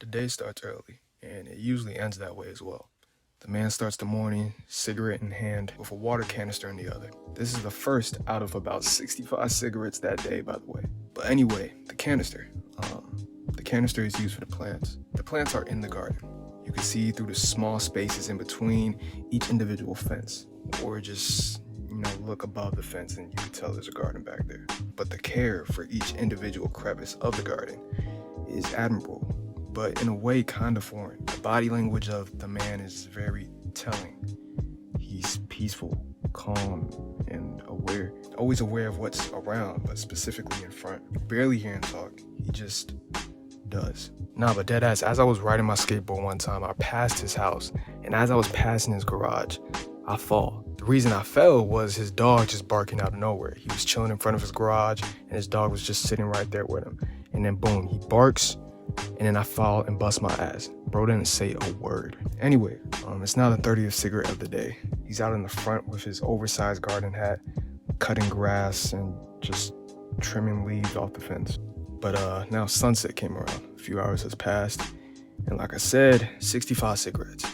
The day starts early, and it usually ends that way as well. The man starts the morning, cigarette in hand, with a water canister in the other. This is the first out of about 65 cigarettes that day, by the way. But anyway, the canister. The canister is used for the plants. The plants are in the garden. You can see through the small spaces in between each individual fence, or just, look above the fence and you can tell there's a garden back there. But the care for each individual crevice of the garden is admirable, but in a way kind of foreign. The body language of the man is very telling. He's peaceful, calm, and aware. Always aware of what's around, but specifically in front. You barely hear him talk. He just does. Nah, but deadass, as I was riding my skateboard one time, I passed his house, and as I was passing his garage, I fall. The reason I fell was his dog just barking out of nowhere. He was chilling in front of his garage, and his dog was just sitting right there with him. And then boom, he barks, and then I fall and bust my ass. Bro didn't say a word. Anyway, it's now the 30th cigarette of the day. He's out in the front with his oversized garden hat, cutting grass and just trimming leaves off the fence. But now sunset came around. A few hours has passed, and like I said, 65 cigarettes.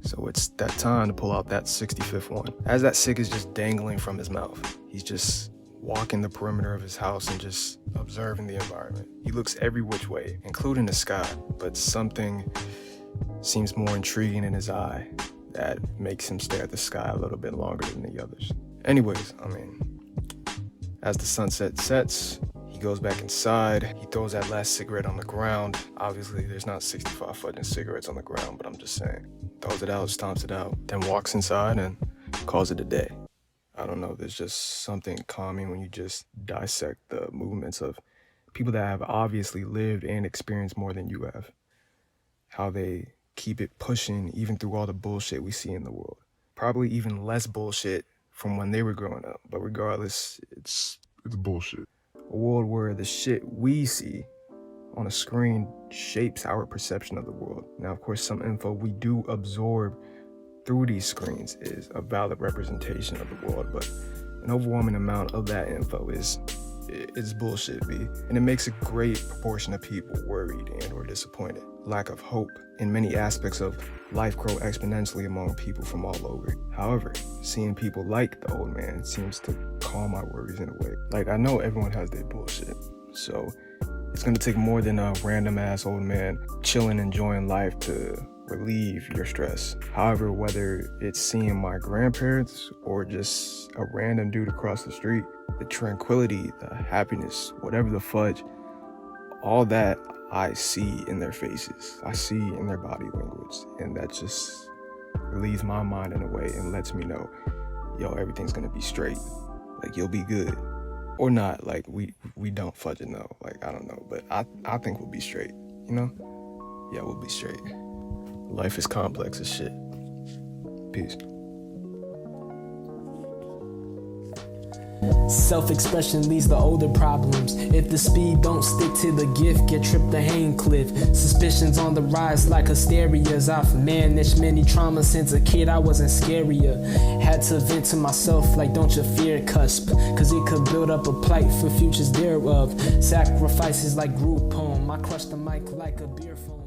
So it's that time to pull out that 65th one. As that cig is just dangling from his mouth, he's just walking the perimeter of his house and just observing the environment. He looks every which way, including the sky, but something seems more intriguing in his eye that makes him stare at the sky a little bit longer than the others. Anyways, as the sunset sets, he goes back inside. He throws that last cigarette on the ground. Obviously, there's not 65 fucking cigarettes on the ground, but I'm just saying. Throws it out, stomps it out, then walks inside and calls it a day. I don't know, there's just something calming when you just dissect the movements of people that have obviously lived and experienced more than you have. How they keep it pushing even through all the bullshit we see in the world. Probably even less bullshit from when they were growing up, but regardless, it's bullshit. A world where the shit we see on a screen shapes our perception of the world. Now, of course, some info we do absorb through these screens is a valid representation of the world, but an overwhelming amount of that info is bullshit, B. And it makes a great proportion of people worried and or disappointed. Lack of hope in many aspects of life grow exponentially among people from all over. However, seeing people like the old man seems to calm my worries in a way. Like, I know everyone has their bullshit, so it's gonna take more than a random ass old man chilling, enjoying life to relieve your stress. However, whether it's seeing my grandparents or just a random dude across the street, the tranquility, the happiness, whatever the fudge, all that I see in their faces. I see in their body language, and that just relieves my mind in a way and lets me know, yo, everything's gonna be straight. Like, you'll be good. Or not, like, we don't fudging know. Like, I don't know, but I think we'll be straight, Yeah, we'll be straight. Life is complex as shit. Peace. Self-expression leads to older problems. If the speed don't stick to the gift, get tripped to hang cliff. Suspicions on the rise like hysterias. I've managed many traumas since a kid, I wasn't scarier. Had to vent to myself like don't you fear cusp, cause it could build up a plight for futures thereof. Sacrifices like group poem, I crush the mic like a beer phone.